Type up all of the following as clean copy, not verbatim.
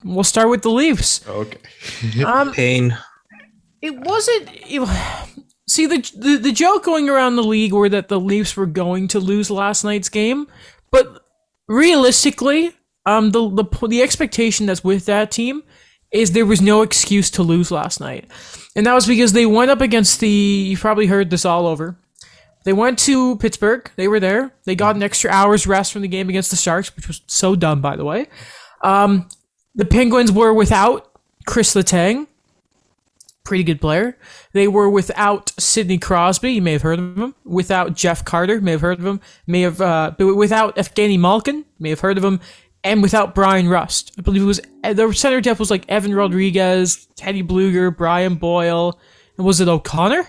we'll start with the Leafs. Okay. Pain. It wasn't. See, the joke going around the league were that the Leafs were going to lose last night's game, but realistically, the expectation that's with that team is there was no excuse to lose last night, and that was because they went up against the. You probably heard this all over. They went to Pittsburgh. They were there. They got an extra hour's rest from the game against the Sharks, which was so dumb, by the way. The Penguins were without Chris Letang. Pretty good player. They were without Sidney Crosby. You may have heard of him. Without Jeff Carter. You may have heard of him. Without Evgeny Malkin. You may have heard of him. And without Brian Rust. I believe it was the center depth was like Evan Rodriguez, Teddy Bluger, Brian Boyle, and was it O'Connor?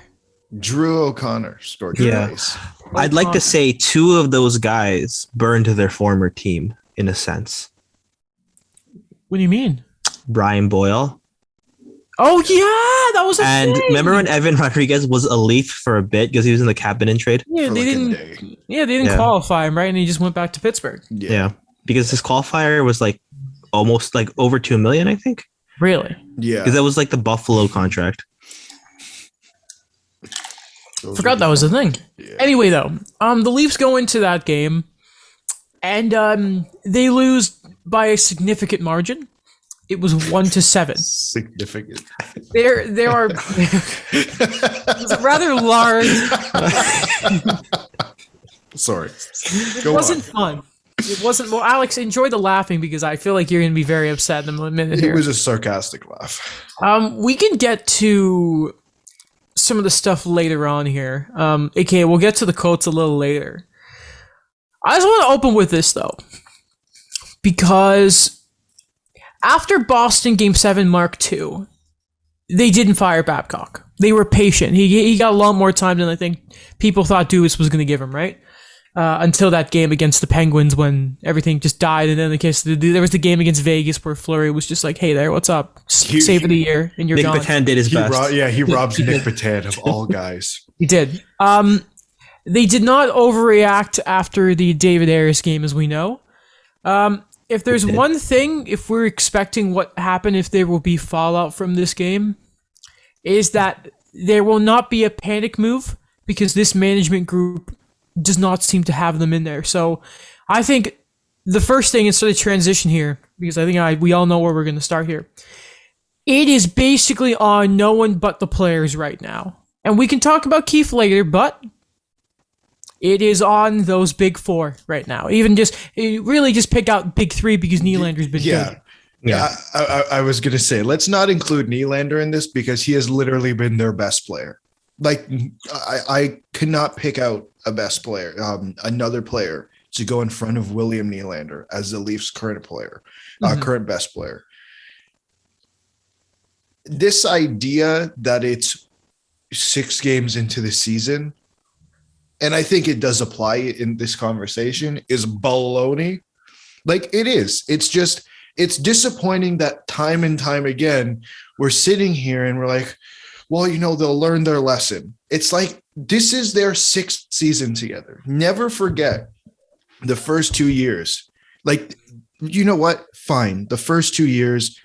Drew O'Connor scored twice. I'd like to say two of those guys burned their former team in a sense. What do you mean? Brian Boyle. Oh yeah, that was a And thing. remember when Evan Rodriguez was a Leaf for a bit because he was in the Cabinet trade? Yeah, For they like a didn't. day. Yeah, they didn't qualify him, right? And he just went back to Pittsburgh. Yeah. Because his qualifier was like almost like over 2 million, I think. Really? Yeah. Because that was like the Buffalo contract. Forgot that was a thing. Yeah. Anyway, though, the Leafs go into that game, and they lose by a significant margin. It was 1-7. Significant. There are it's a rather large. Sorry. It Go wasn't on. fun. It wasn't. Well, Alex, enjoy the laughing because I feel like you're going to be very upset in a minute It here. was a sarcastic laugh. We can get to some of the stuff later on here. AKA, we'll get to the quotes a little later. I just want to open with this though, because after Boston Game 7 Mark II, they didn't fire Babcock. They were patient. He got a lot more time than I think people thought Dewis was going to give him, right? Until that game against the Penguins when everything just died. And then there was the game against Vegas where Fleury was just like, hey there, what's up? Save of the year, and you're Nick gone. Patan did his best. He robs Nick Patan of all guys. He did. They did not overreact after the David Ayres game, as we know. If there's one thing, if we're expecting what happened, if there will be fallout from this game, is that there will not be a panic move because this management group does not seem to have them in there. So I think the first thing is sort of transition here, because I think we all know where we're going to start here. It is basically on no one but the players right now. And we can talk about Keith later, but it is on those big four right now. Really just pick out big three because Nylander's been good. Yeah. I was going to say, let's not include Nylander in this because he has literally been their best player. Like, I could not pick out a best player, another player to go in front of William Nylander as the Leafs' current player, current best player. This idea that it's 6 games into the season, and I think it does apply in this conversation, is baloney. Like, it is. It's just, it's disappointing that time and time again, we're sitting here and we're like, well, they'll learn their lesson. It's like, this is their 6th season together. Never forget the first 2 years. Like, you know what? Fine. The first 2 years,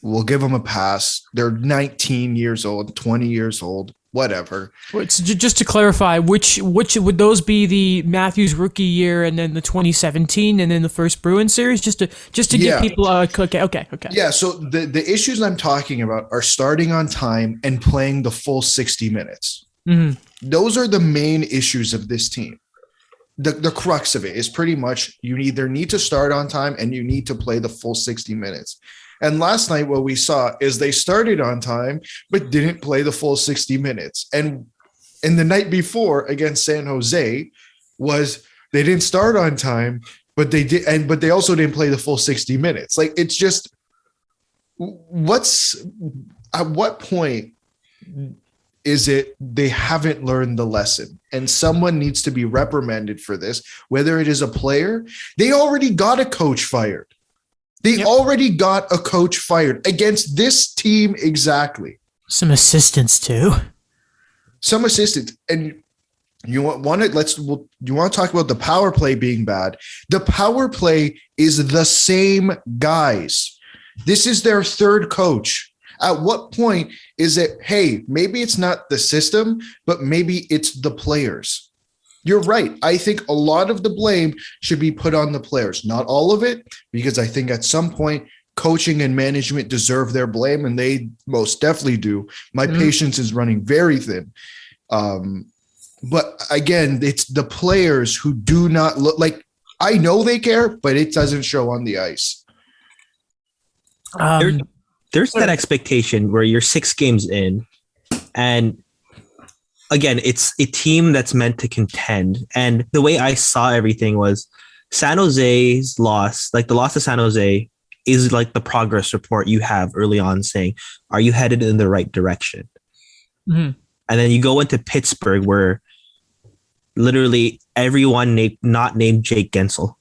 we'll give them a pass. They're 19 years old, 20 years old, whatever. Just to clarify, which would those be? The Matthews rookie year, and then the 2017, and then the first Bruins series, just to give people a okay. Yeah. So the issues I'm talking about are starting on time and playing the full 60 minutes. Mm-hmm. Those are the main issues of this team. The crux of it is pretty much you either need to start on time and you need to play the full 60 minutes. And last night, what we saw is they started on time, but didn't play the full 60 minutes. And the night before against San Jose was they didn't start on time, but they did. But they also didn't play the full 60 minutes. Like, it's just, at what point is it they haven't learned the lesson? And someone needs to be reprimanded for this, whether it is a player. They already got a coach fired. They already got a coach fired against this team exactly. Some assistants too. Some assistants. And you want to talk about the power play being bad. The power play is the same guys. This is their third coach. At what point is it, hey, maybe it's not the system, but maybe it's the players? You're right. I think a lot of the blame should be put on the players. Not all of it, because I think at some point, coaching and management deserve their blame, and they most definitely do. My patience is running very thin. But again, it's the players who do not look like, I know they care, but it doesn't show on the ice. There's that expectation where you're 6 games in, and again, it's a team that's meant to contend. And the way I saw everything was San Jose's loss, like the loss to San Jose, is like the progress report you have early on saying, are you headed in the right direction? And then you go into Pittsburgh where literally everyone not named Jake Gensel,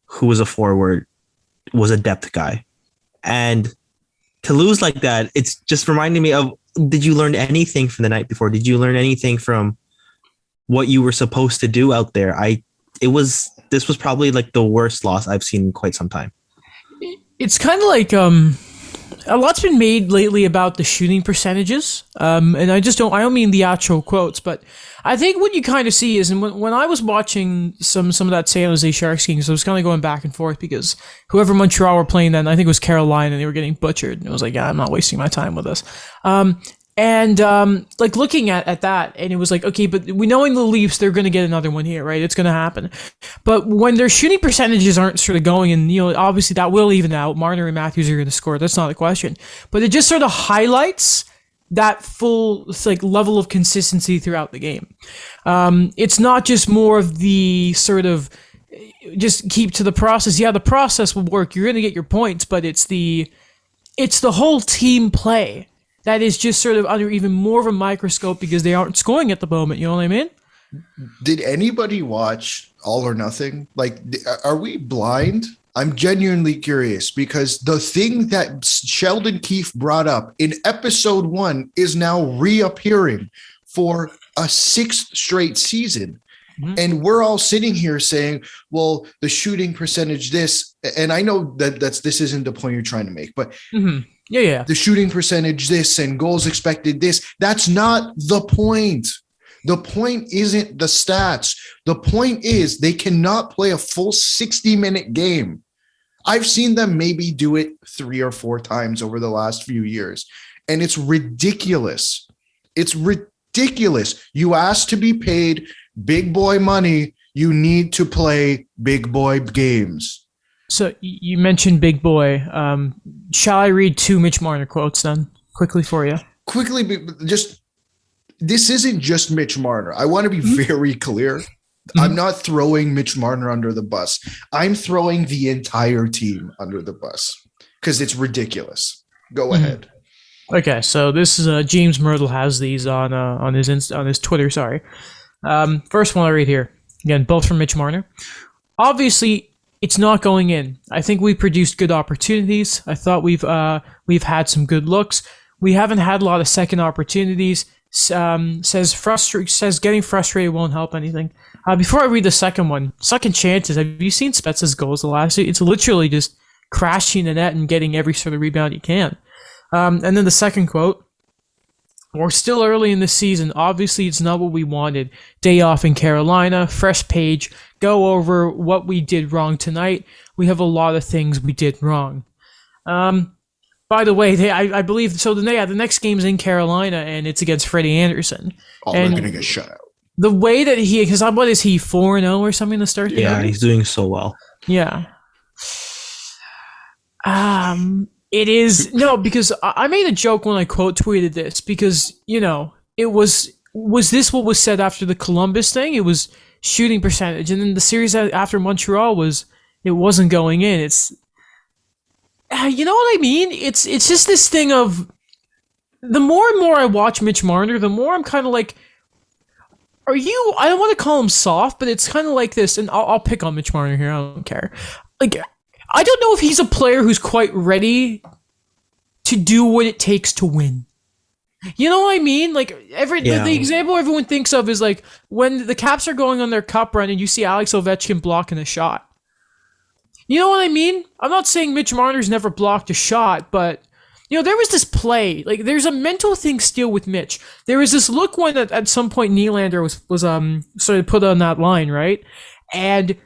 who was a forward, was a depth guy. And to lose like that, it's just reminding me of, did you learn anything from the night before? Did you learn anything from what you were supposed to do out there? This was probably like the worst loss I've seen in quite some time. It's kind of like a lot's been made lately about the shooting percentages, and I don't mean the actual quotes, but I think what you kind of see is, and when I was watching some of that San Jose Sharks games, I was kind of going back and forth because whoever Montreal were playing then, I think it was Carolina, and they were getting butchered, and it was like, yeah, I'm not wasting my time with this. Like looking at that, and it was like, okay, but we knowing the Leafs, they're going to get another one here, right? It's going to happen. But when their shooting percentages aren't sort of going, and obviously that will even out. Marner and Matthews are going to score. That's not a question. But it just sort of highlights that full like level of consistency throughout the game. It's not just more of the sort of just keep to the process. Yeah, the process will work. You're going to get your points, but it's the whole team play that is just sort of under even more of a microscope because they aren't scoring at the moment. You know what I mean? Did anybody watch All or Nothing? Like, are we blind? I'm genuinely curious because the thing that Sheldon Keefe brought up in episode 1 is now reappearing for a 6th straight season. And we're all sitting here saying, well, the shooting percentage this, and I know that this isn't the point you're trying to make, but Yeah. the shooting percentage this and goals expected this, that's not the point. The point isn't the stats. The point is they cannot play a full 60-minute game. I've seen them maybe do it 3 or 4 times over the last few years, and it's ridiculous. It's ridiculous. You ask to be paid big boy money, you need to play big boy games. So you mentioned big boy. Shall I read 2 Mitch Marner quotes then quickly for you? Quickly, just this isn't just Mitch Marner. I want to be very clear. I'm not throwing Mitch Marner under the bus. I'm throwing the entire team under the bus because it's ridiculous. Go ahead. Okay, so this is James Myrtle has these on his Twitter. Sorry. First one I read here again, both from Mitch Marner. Obviously, it's not going in. I think we produced good opportunities. I thought we've had some good looks. We haven't had a lot of second opportunities. Says getting frustrated won't help anything. Before I read the second one, second chances. Have you seen Spezza's goals the last year? It's literally just crashing the net and getting every sort of rebound you can. And then the second quote. We're still early in the season. Obviously, it's not what we wanted. Day off in Carolina, fresh page, go over what we did wrong tonight. We have a lot of things we did wrong. By the way, I believe, so the next game's in Carolina, and it's against Freddie Anderson. They're going to get shut out. The way that because what is he, 4-0 or something to start the year? Yeah, he's doing so well. Yeah. It is because I made a joke when I quote tweeted this because it was this what was said after the Columbus thing? It was shooting percentage, and then the series after Montreal it wasn't going in. It's you know what I mean? It's just this thing of the more and more I watch Mitch Marner, the more I'm kind of like, I don't want to call him soft, but it's kind of like this, and I'll pick on Mitch Marner here. I don't care. Like, I don't know if he's a player who's quite ready to do what it takes to win. You know what I mean? Like the example everyone thinks of is like when the Caps are going on their cup run and you see Alex Ovechkin blocking a shot. You know what I mean? I'm not saying Mitch Marner's never blocked a shot, but there was this play. Like, there's a mental thing still with Mitch. There was this look when at some point Nylander was sort of put on that line, right? And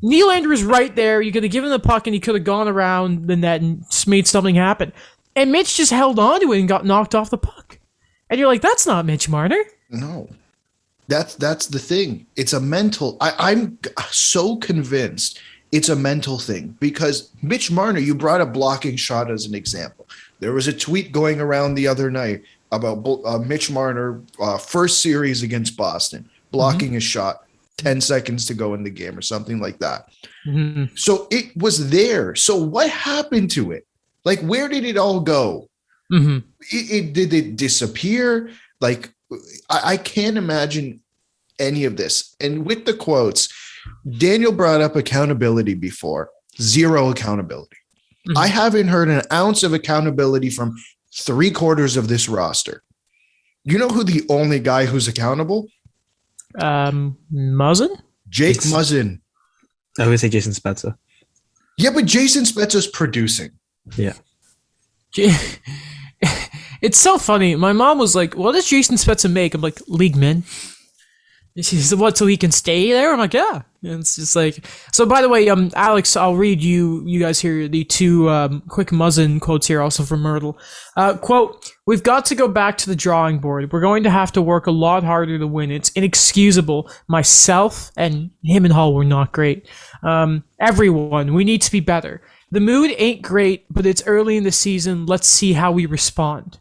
Nylander was right there. You could have given him the puck, and he could have gone around the net and just made something happen. And Mitch just held on to it and got knocked off the puck. And you're like, that's not Mitch Marner. No. That's the thing. It's a mental. I'm so convinced it's a mental thing because Mitch Marner, you brought a blocking shot as an example. There was a tweet going around the other night about Mitch Marner, first series against Boston, blocking a shot, 10 seconds to go in the game or something like that. Mm-hmm. So it was there. So what happened to it? Like, where did it all go? Mm-hmm. Did it disappear? Like, I can't imagine any of this. And with the quotes, Daniel brought up accountability before. Zero accountability. Mm-hmm. I haven't heard an ounce of accountability from 3/4 of this roster. You know who the only guy who's accountable? Muzzin? Jake Muzzin. I would say Jason Spezza. Yeah, but Jason Spezza's producing. Yeah. It's so funny. My mom was like, what does Jason Spezza make? I'm like, league min. She said, what, so he can stay there? I'm like, yeah. And it's just like, so by the way, Alex, I'll read you guys here the two quick Muzzin quotes here, also from Myrtle. Quote, we've got to go back to the drawing board. We're going to have to work a lot harder to win. It's inexcusable. Myself and him and Hall were not great. Everyone, we need to be better. The mood ain't great, but it's early in the season. Let's see how we respond.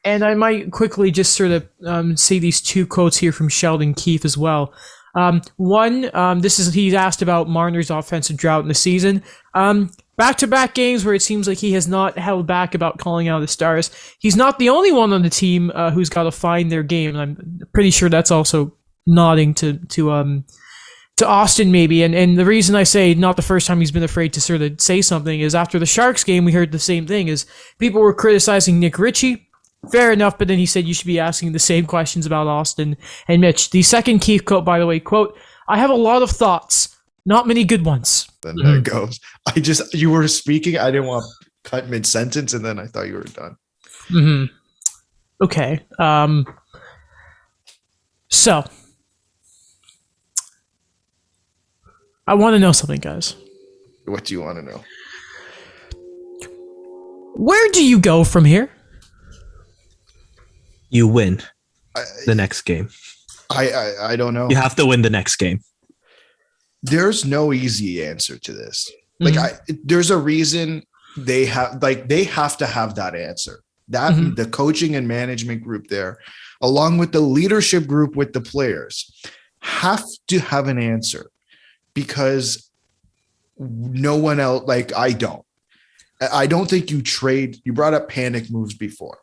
And I might quickly just sort of say these two quotes here from Sheldon Keefe as well. One, he's asked about Marner's offensive drought in the season. Back-to-back games where it seems like he has not held back about calling out the Stars. He's not the only one on the team who's got to find their game. And I'm pretty sure that's also nodding to Austin maybe. And the reason I say not the first time he's been afraid to sort of say something is after the Sharks game, we heard the same thing is people were criticizing Nick Ritchie. Fair enough, but then he said you should be asking the same questions about Austin and Mitch. The second Keith quote, by the way, quote, I have a lot of thoughts, not many good ones. Then there it goes. You were speaking, I didn't want to cut mid-sentence, and then I thought you were done. Mm-hmm. Okay. So, I want to know something, guys. What do you want to know? Where do you go from here? You win the next game. I don't know. You have to win the next game. There's no easy answer to this. Like there's a reason they have to have that answer. That the coaching and management group there, along with the leadership group with the players, have to have an answer because no one else. Like I don't think you trade. You brought up panic moves before.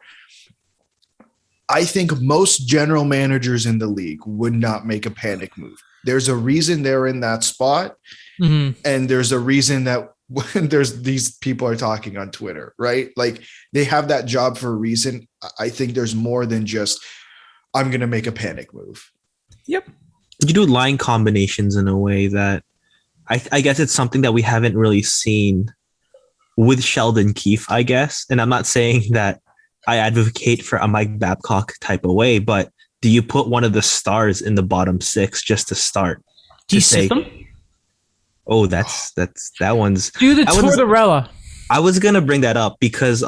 I think most general managers in the league would not make a panic move. There's a reason they're in that spot. And there's a reason that when there's these people are talking on Twitter, right? Like they have that job for a reason. I think there's more than just, I'm going to make a panic move. Yep. You do line combinations in a way that I guess it's something that we haven't really seen with Sheldon Keefe, I guess. And I'm not saying that I advocate for a Mike Babcock type of way, but do you put one of the stars in the bottom six just to start? Do you sit them? Oh, that one's do the Tortorella. I was gonna bring that up because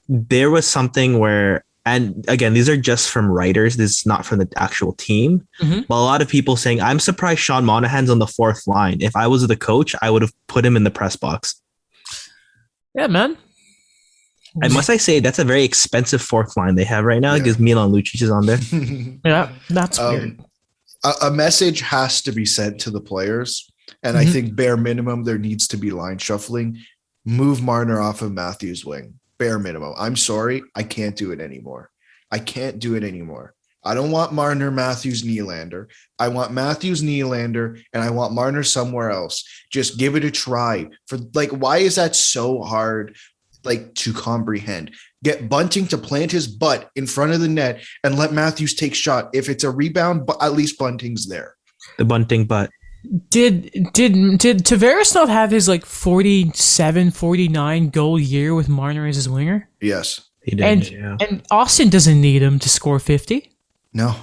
there was something where, and again, these are just from writers. This is not from the actual team. But a lot of people saying, I'm surprised Sean Monahan's on the fourth line. If I was the coach, I would have put him in the press box. Yeah, man. And must I say, that's a very expensive fourth line they have right now because Milan Lucic is on there. Yeah, that's weird. A message has to be sent to the players. And I think bare minimum, there needs to be line shuffling. Move Marner off of Matthews' wing. Bare minimum. I'm sorry. I can't do it anymore. I don't want Marner, Matthews, Nylander. I want Matthews, Nylander, and I want Marner somewhere else. Just give it a try. Why is that so hard? To comprehend. Get Bunting to plant his butt in front of the net and let Matthews take shot. If it's a rebound, but at least Bunting's there. The Bunting butt. Did Tavares not have his like 47, 49 goal year with Marner as his winger? Yes. He did. And Yeah. and Austin doesn't need him to score 50 No.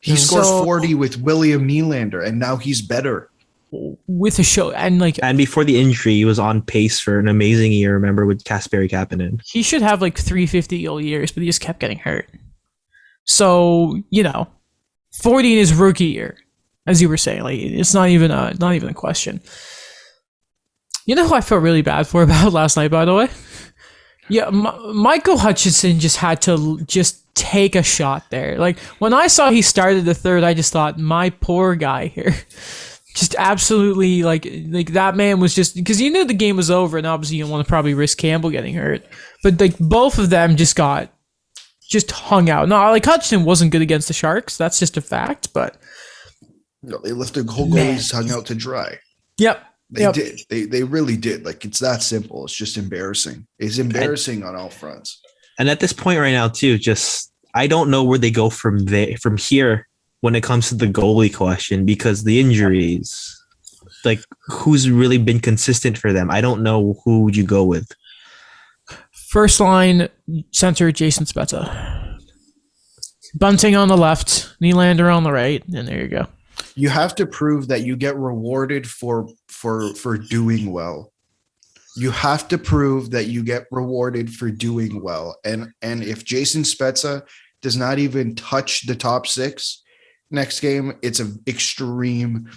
He scores So- 40 with William Nylander, and now he's better. with a show and like And before the injury, he was on pace for an amazing year. Remember with Kasperi Kapanen. he should have like 350 goal years, but he just kept getting hurt. So, 40 in his rookie year, as you were saying, like it's not even a question. You know who I felt really bad for about last night, by the way? Yeah, Michael Hutchinson just had to just take a shot there. Like when I saw he started the third, I just thought, my poor guy here. Just absolutely like that man was just because you knew the game was over, and obviously you don't want to probably risk Campbell getting hurt, but like both of them just hung out. No, like Hutchinson wasn't good against the Sharks. That's just a fact. But No, they left the whole Man. goalies hung out to dry. yep, They Yep. did. They really did. Like it's that simple. It's just embarrassing. It's embarrassing on all fronts. And at this point right now, too, just I don't know where they go from here when it comes to the goalie question because the injuries, like who's really been consistent for them? I don't know who would you go with. first line center Jason Spezza, Bunting on the left, Nylander on the right, and there you go. You have to prove that you get rewarded for doing well. You have to prove that you get rewarded for doing well. And if Jason Spezza does not even touch the top six next game, it's an extreme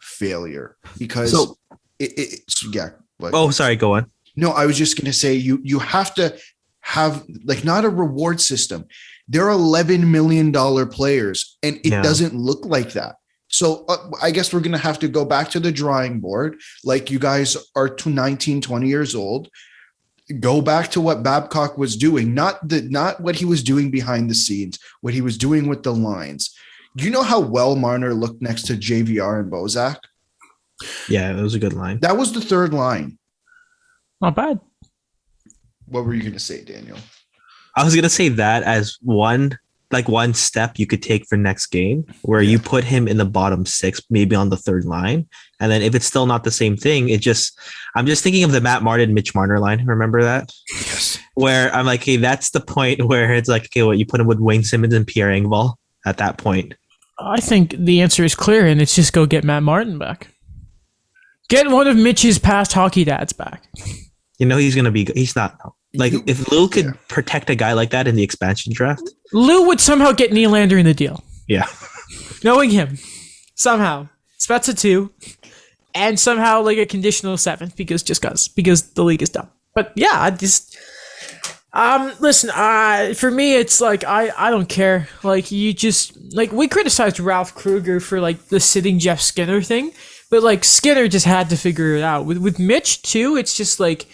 failure because So- it's yeah. Like, Oh, sorry, go on. no, I was just going to say you have to have like not a reward system. They're $11 million players, and it Yeah. doesn't look like that. So I guess we're going to have to go back to the drawing board. Like you guys are 19, 20 years old. Go back to what Babcock was doing, not what he was doing behind the scenes, what he was doing with the lines. Do you know how well Marner looked next to JVR and Bozak? Yeah, it was a good line. That was the third line. Not bad. What were you going to say, Daniel? I was gonna say that as one step you could take for next game, where you put him in the bottom six, maybe on the third line, and then if it's still not the same thing, I'm just thinking of the Matt Martin, Mitch Marner line. Remember that? Yes. Where I'm like, hey, that's the point where it's like, okay, what you put him with Wayne Simmons and Pierre Engvall at that point. I think the answer is clear, and it's just go get Matt Martin back. Get one of Mitch's past hockey dads back. You know he's not like You- if Lou could yeah. protect a guy like that in the expansion draft. Lou would somehow get Nylander in the deal. Yeah. Knowing him. Somehow. Spezza 2. And somehow like a conditional 7th because the league is dumb. But yeah, I just listen, for me it's like I don't care. Like you just like we criticized Ralph Kruger for like the sitting Jeff Skinner thing, but like Skinner just had to figure it out. With Mitch too, it's just like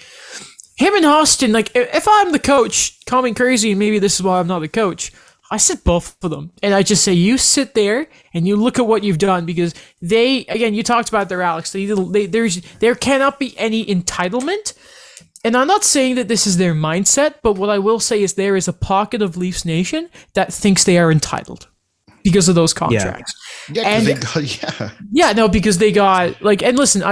him and Austin, like if I'm the coach, call me crazy, and maybe this is why I'm not the coach. I sit both of them, and I just say you sit there and you look at what you've done because you talked about their Alex. There cannot be any entitlement, and I'm not saying that this is their mindset, but what I will say is there is a pocket of Leafs Nation that thinks they are entitled because of those contracts. Yeah, 'cause And- yeah. Yeah, no, because they got like, and listen,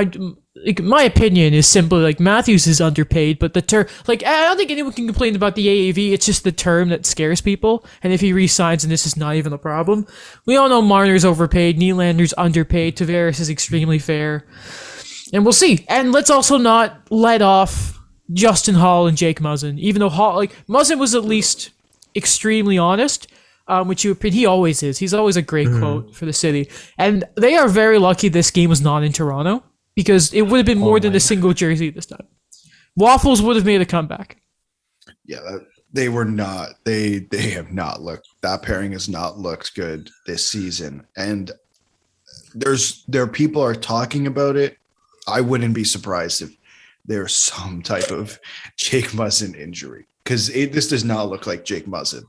my opinion is simply like Matthews is underpaid, but the term, like, I don't think anyone can complain about the AAV. It's just the term that scares people. And if he resigns, and this is not even a problem, we all know Marner's overpaid, Nylander's underpaid, Tavares is extremely fair, and we'll see. And let's also not let off Justin Hall and Jake Muzzin, even though Muzzin was at least extremely honest. Which he always is. He's always a great quote for the city. And they are very lucky this game was not in Toronto because it would have been more than a single jersey this time. Waffles would have made a comeback. Yeah, they were not. They have not looked. That pairing has not looked good this season. And there people are talking about it. I wouldn't be surprised if there's some type of Jake Muzzin injury because this does not look like Jake Muzzin.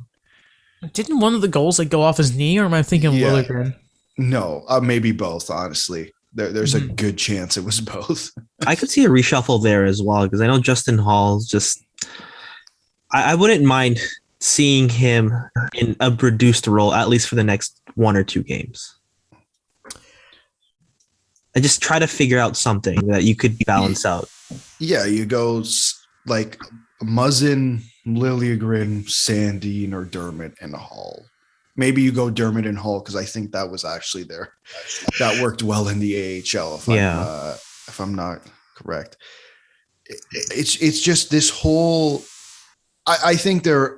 Didn't one of the goals go off his knee, or am I thinking of Yeah. Liljegren? No, maybe both. Honestly, there's a good chance it was both. I could see a reshuffle there as well because I know Justin Hall's just. I wouldn't mind seeing him in a reduced role at least for the next one or two games. and just try to figure out something that you could balance out. Yeah, you go like Muzzin, Liljegren, Sandine, or Dermott and Hall. Maybe you go Dermott and Hall because I think that was actually there. That worked well in the AHL. If I'm not correct, it's just this whole. I think they're.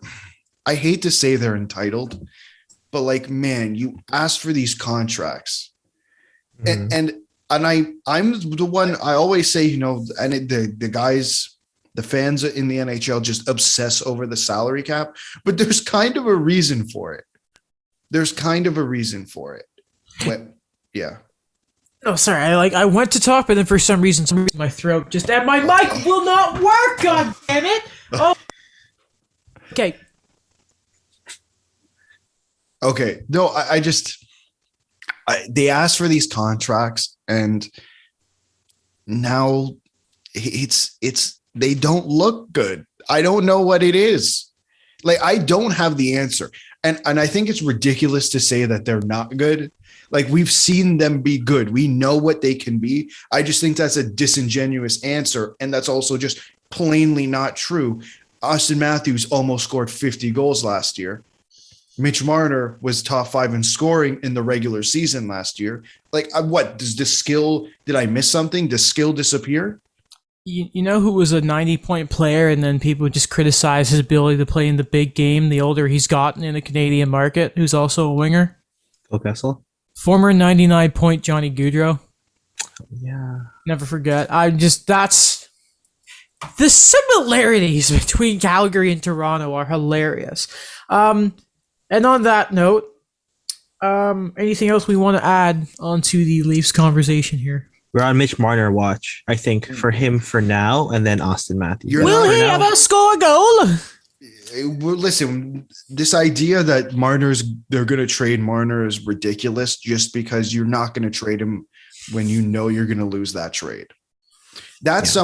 I hate to say they're entitled, but like, man, you asked for these contracts, and I'm the one I always say, and the guys. The fans in the NHL just obsess over the salary cap, but there's kind of a reason for it. Yeah. Oh, sorry. I went to talk, but then for some reason my throat just and my mic will not work. God damn it! Oh. Okay. Okay. No, they asked for these contracts, and now it's. They don't look good. I don't know what it is. Like, I don't have the answer. And I think it's ridiculous to say that they're not good. Like, we've seen them be good. We know what they can be. I just think that's a disingenuous answer. And that's also just plainly not true. Austin Matthews almost scored 50 goals last year. Mitch Marner was top 5 in scoring in the regular season last year. Like, what? Did I miss something? Does skill disappear? You know who was a 90-point player and then people just criticize his ability to play in the big game the older he's gotten in the Canadian market, who's also a winger? Phil Kessel? Former 99-point Johnny Gaudreau. Yeah. Never forget. That's... The similarities between Calgary and Toronto are hilarious. And on that note, anything else we want to add onto the Leafs conversation here? We're on Mitch Marner watch, I think, for him for now, and then Austin Matthews. Will he ever score a goal? Listen, this idea that they're going to trade Marner is ridiculous just because you're not going to trade him when you know you're going to lose that trade. That's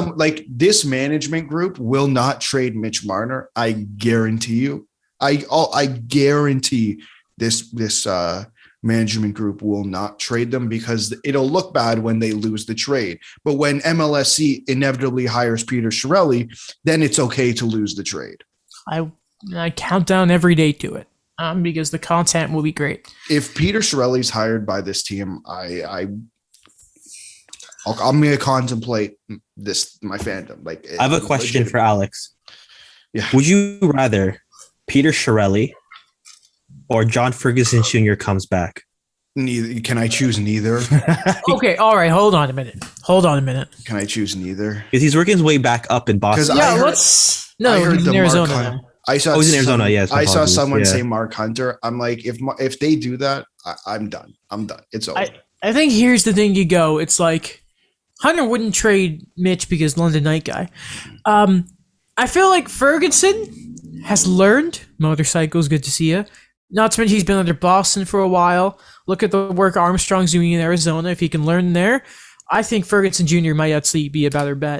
this management group will not trade Mitch Marner. I guarantee you. I guarantee this management group will not trade them because it'll look bad when they lose the trade. But when MLSC inevitably hires Peter Chiarelli, then it's okay to lose the trade. I count down every day to it because the content will be great. If Peter Chiarelli's hired by this team, I'm going to contemplate my fandom. Like, I have a question for Alex. Yeah. Would you rather Peter Chiarelli or John Ferguson Jr. comes back? Neither. Can I choose neither? Okay, all right. Hold on a minute. Can I choose neither? Because he's working his way back up in Boston. Yeah, I heard in the Arizona. Mark I saw. He's in Arizona. Yes, I saw someone say Mark Hunter. I'm like, if they do that, I'm done. It's over. I think here's the thing. You go. It's like Hunter wouldn't trade Mitch because London Night guy. I feel like Ferguson has learned. Motorcycles, good to see you. Not to mention he's been under Boston for a while. Look at the work Armstrong's doing in Arizona. If he can learn there, I think Ferguson Jr. might actually be a better bet.